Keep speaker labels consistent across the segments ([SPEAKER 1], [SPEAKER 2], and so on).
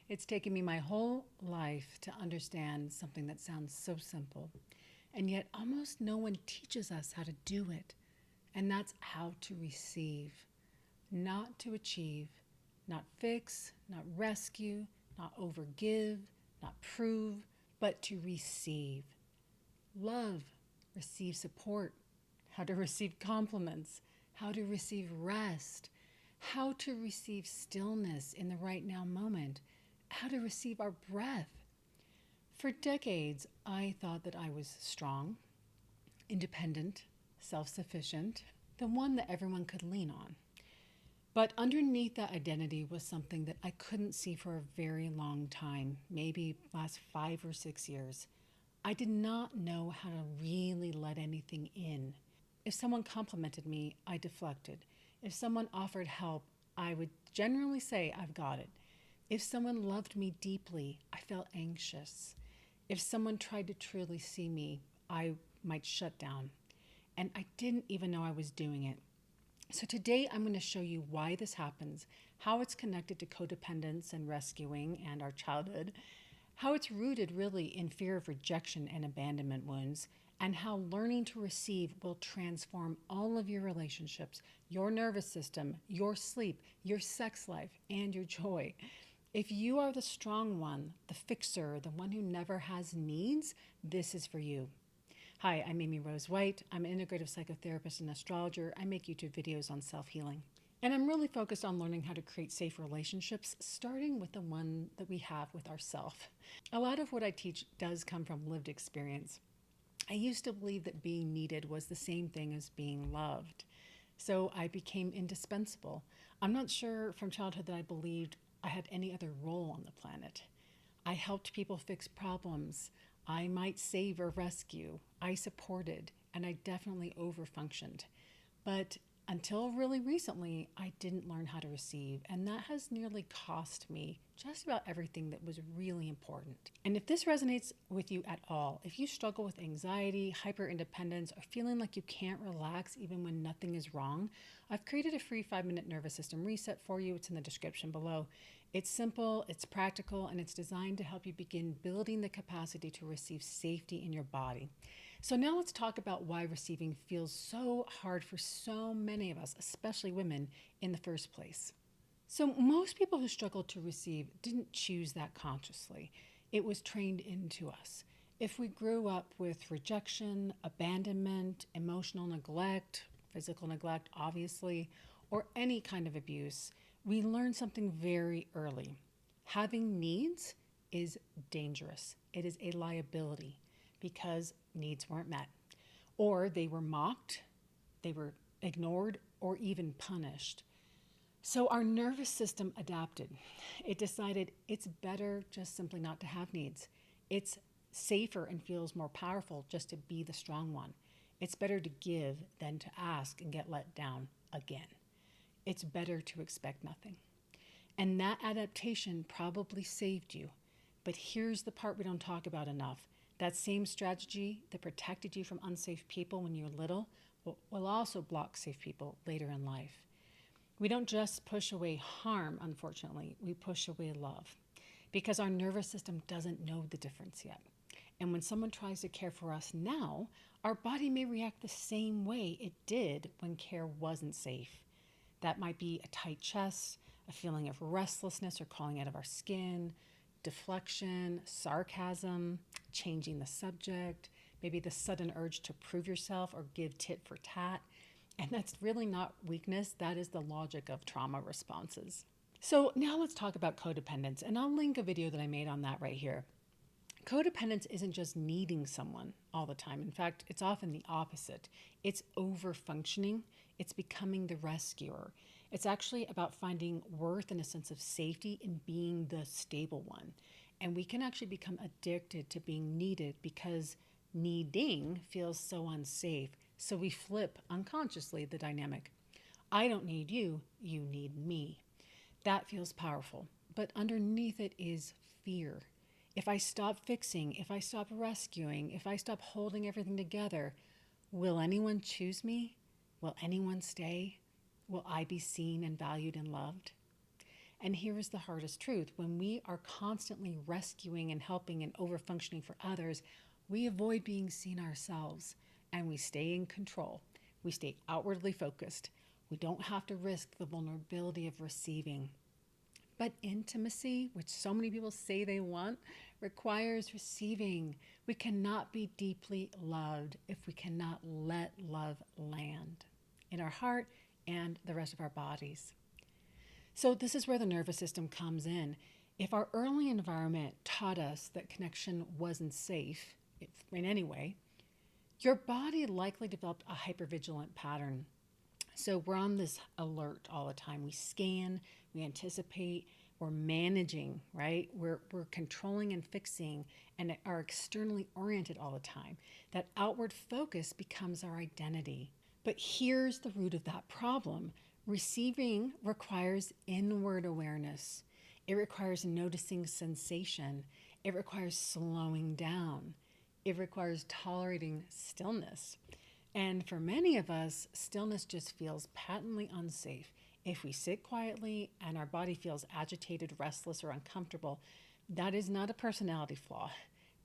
[SPEAKER 1] It's taken me my whole life to understand something that sounds so simple, and yet almost no one teaches us how to do it. And that's how to receive, not to achieve, not fix, not rescue, not overgive, not prove, but to receive. Love, receive support, how to receive compliments, how to receive rest, how to receive stillness in the right now moment, how to receive our breath. For decades, I thought that I was strong, independent, self sufficient, the one that everyone could lean on. But underneath that identity was something that I couldn't see for a very long time, maybe last 5 or 6 years. I did not know how to really let anything in. If someone complimented me, I deflected. If someone offered help, I would generally say, I've got it. If someone loved me deeply, I felt anxious. If someone tried to truly see me, I might shut down. And I didn't even know I was doing it. So today I'm going to show you why this happens, how it's connected to codependence and rescuing and our childhood, how it's rooted really in fear of rejection and abandonment wounds, and how learning to receive will transform all of your relationships, your nervous system, your sleep, your sex life, and your joy. If you are the strong one, the fixer, the one who never has needs, this is for you. Hi, I'm Amy Rose White. I'm an integrative psychotherapist and astrologer. I make YouTube videos on self-healing. And I'm really focused on learning how to create safe relationships, starting with the one that we have with ourselves. A lot of what I teach does come from lived experience. I used to believe that being needed was the same thing as being loved. So I became indispensable. I'm not sure from childhood that I believed I had any other role on the planet. I helped people fix problems. I might save or rescue. I supported, and I definitely overfunctioned. But until really recently, I didn't learn how to receive, and that has nearly cost me just about everything that was really important. And if this resonates with you at all, if you struggle with anxiety, hyper-independence, or feeling like you can't relax even when nothing is wrong, I've created a free 5-minute nervous system reset for you. It's in the description below. It's simple, it's practical, and it's designed to help you begin building the capacity to receive safety in your body. So now let's talk about why receiving feels so hard for so many of us, especially women, in the first place. So most people who struggle to receive didn't choose that consciously. It was trained into us. If we grew up with rejection, abandonment, emotional neglect, physical neglect, obviously, or any kind of abuse, we learn something very early. Having needs is dangerous. It is a liability because needs weren't met, or they were mocked, they were ignored, or even punished. So our nervous system adapted. It decided it's better just simply not to have needs. It's safer and feels more powerful just to be the strong one. It's better to give than to ask and get let down again. It's better to expect nothing. And that adaptation probably saved you. But here's the part we don't talk about enough. That same strategy that protected you from unsafe people when you're little will also block safe people later in life. We don't just push away harm, unfortunately, we push away love because our nervous system doesn't know the difference yet. And when someone tries to care for us now, our body may react the same way it did when care wasn't safe. That might be a tight chest, a feeling of restlessness or crawling out of our skin, deflection, sarcasm, changing the subject, maybe the sudden urge to prove yourself or give tit for tat. And that's really not weakness, that is the logic of trauma responses. So now let's talk about codependence, and I'll link a video that I made on that right here. Codependence isn't just needing someone all the time. In fact, it's often the opposite. It's overfunctioning. It's becoming the rescuer. It's actually about finding worth and a sense of safety in being the stable one. And we can actually become addicted to being needed because needing feels so unsafe. So we flip unconsciously the dynamic. I don't need you, you need me. That feels powerful. But underneath it is fear. If I stop fixing, if I stop rescuing, if I stop holding everything together, will anyone choose me? Will anyone stay? Will I be seen and valued and loved? And here is the hardest truth. When we are constantly rescuing and helping and overfunctioning for others, we avoid being seen ourselves and we stay in control. We stay outwardly focused. We don't have to risk the vulnerability of receiving. But intimacy, which so many people say they want, requires receiving. We cannot be deeply loved if we cannot let love land in our heart and the rest of our bodies. So, this is where the nervous system comes in. If our early environment taught us that connection wasn't safe in any way, your body likely developed a hypervigilant pattern. So we're on this alert all the time. We scan, we anticipate, we're managing, right? We're controlling and fixing and are externally oriented all the time. That outward focus becomes our identity. But here's the root of that problem. Receiving requires inward awareness. It requires noticing sensation. It requires slowing down. It requires tolerating stillness. And for many of us, stillness just feels patently unsafe. If we sit quietly and our body feels agitated, restless, or uncomfortable, that is not a personality flaw,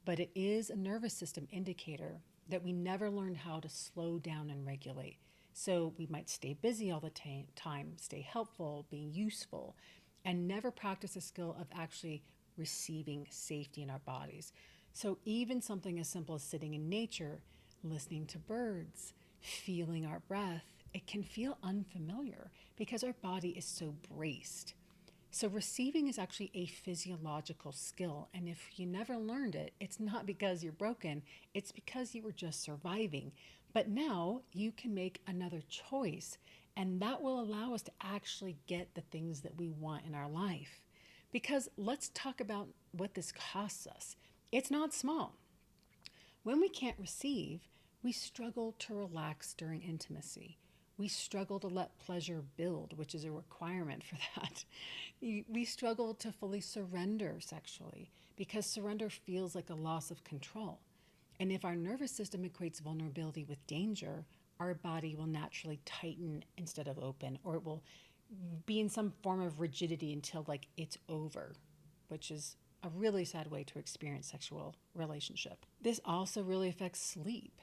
[SPEAKER 1] but it is a nervous system indicator that we never learned how to slow down and regulate. So we might stay busy all the time, stay helpful, being useful, and never practice the skill of actually receiving safety in our bodies. So even something as simple as sitting in nature, listening to birds, feeling our breath, it can feel unfamiliar because our body is so braced. So receiving is actually a physiological skill. And if you never learned it, it's not because you're broken, it's because you were just surviving. But now you can make another choice, and that will allow us to actually get the things that we want in our life. Because let's talk about what this costs us. It's not small. When we can't receive, we struggle to relax during intimacy. We struggle to let pleasure build, which is a requirement for that. We struggle to fully surrender sexually because surrender feels like a loss of control. And if our nervous system equates vulnerability with danger, our body will naturally tighten instead of open, or it will be in some form of rigidity until like it's over, which is a really sad way to experience sexual relationship. This also really affects sleep.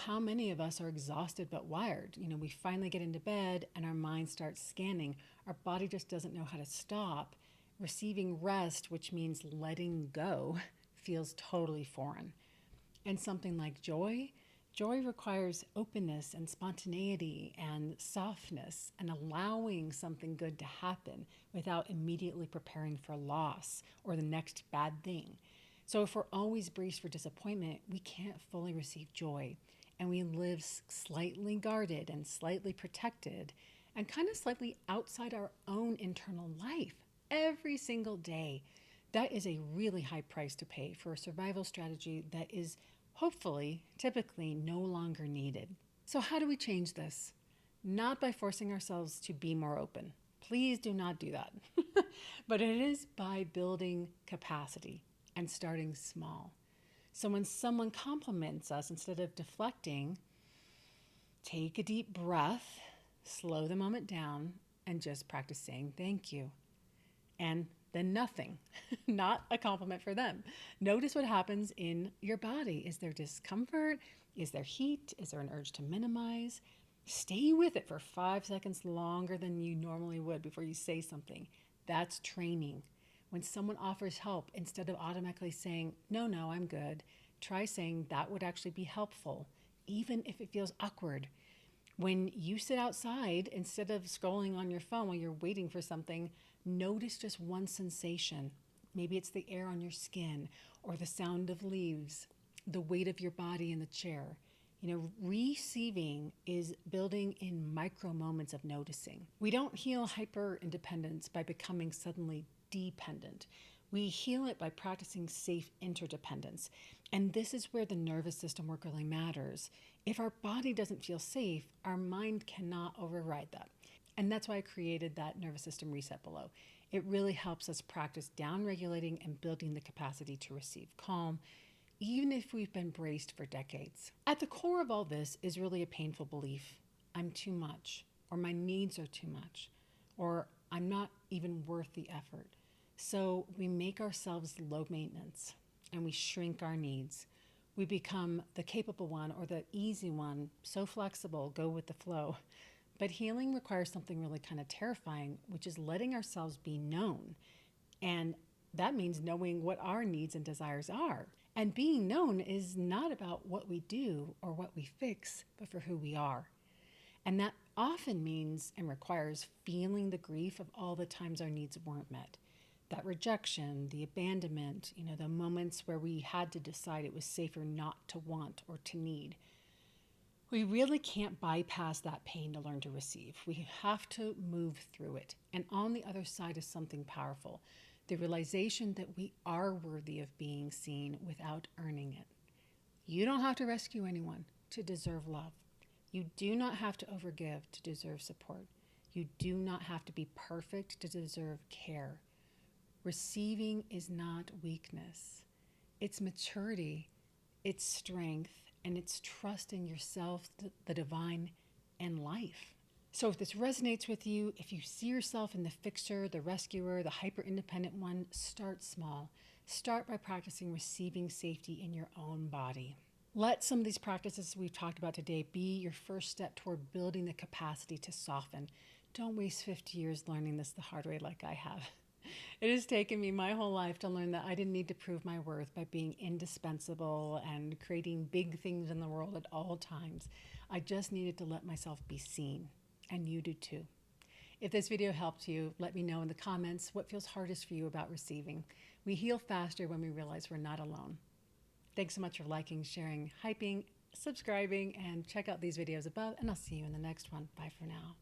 [SPEAKER 1] How many of us are exhausted but wired? We finally get into bed and our mind starts scanning. Our body just doesn't know how to stop. Receiving rest, which means letting go, feels totally foreign. And something like joy requires openness and spontaneity and softness and allowing something good to happen without immediately preparing for loss or the next bad thing. So if we're always braced for disappointment, we can't fully receive joy. And we live slightly guarded and slightly protected and kind of slightly outside our own internal life every single day. That is a really high price to pay for a survival strategy that is hopefully, typically no longer needed. So how do we change this? Not by forcing ourselves to be more open. Please do not do that. But it is by building capacity and starting small. So when someone compliments us, instead of deflecting, take a deep breath, slow the moment down, and just practice saying thank you. And then nothing, not a compliment for them. Notice what happens in your body. Is there discomfort? Is there heat? Is there an urge to minimize? Stay with it for 5 seconds longer than you normally would before you say something. That's training. When someone offers help, instead of automatically saying, no, I'm good, try saying that would actually be helpful, even if it feels awkward. When you sit outside, instead of scrolling on your phone while you're waiting for something, notice just one sensation. Maybe it's the air on your skin or the sound of leaves, the weight of your body in the chair. Receiving is building in micro moments of noticing. We don't heal hyper independence by becoming suddenly dependent. We heal it by practicing safe interdependence. And this is where the nervous system work really matters. If our body doesn't feel safe, our mind cannot override that. And that's why I created that nervous system reset below. It really helps us practice down regulating and building the capacity to receive calm, even if we've been braced for decades. At the core of all this is really a painful belief. I'm too much, or my needs are too much, or I'm not even worth the effort. So we make ourselves low maintenance and we shrink our needs. We become the capable one or the easy one, so flexible, go with the flow. But healing requires something really kind of terrifying, which is letting ourselves be known. And that means knowing what our needs and desires are. And being known is not about what we do or what we fix, but for who we are. And that often means and requires feeling the grief of all the times our needs weren't met. That rejection, the abandonment, the moments where we had to decide it was safer not to want or to need. We really can't bypass that pain to learn to receive. We have to move through it. And on the other side is something powerful, the realization that we are worthy of being seen without earning it. You don't have to rescue anyone to deserve love. You do not have to overgive to deserve support. You do not have to be perfect to deserve care. Receiving is not weakness. It's maturity, it's strength, and it's trust in yourself, the divine, and life. So if this resonates with you, if you see yourself in the fixer, the rescuer, the hyper-independent one, start small. Start by practicing receiving safety in your own body. Let some of these practices we've talked about today be your first step toward building the capacity to soften. Don't waste 50 years learning this the hard way like I have. It has taken me my whole life to learn that I didn't need to prove my worth by being indispensable and creating big things in the world at all times. I just needed to let myself be seen, and you do too. If this video helped you, let me know in the comments what feels hardest for you about receiving. We heal faster when we realize we're not alone. Thanks so much for liking, sharing, hyping, subscribing, and check out these videos above, and I'll see you in the next one. Bye for now.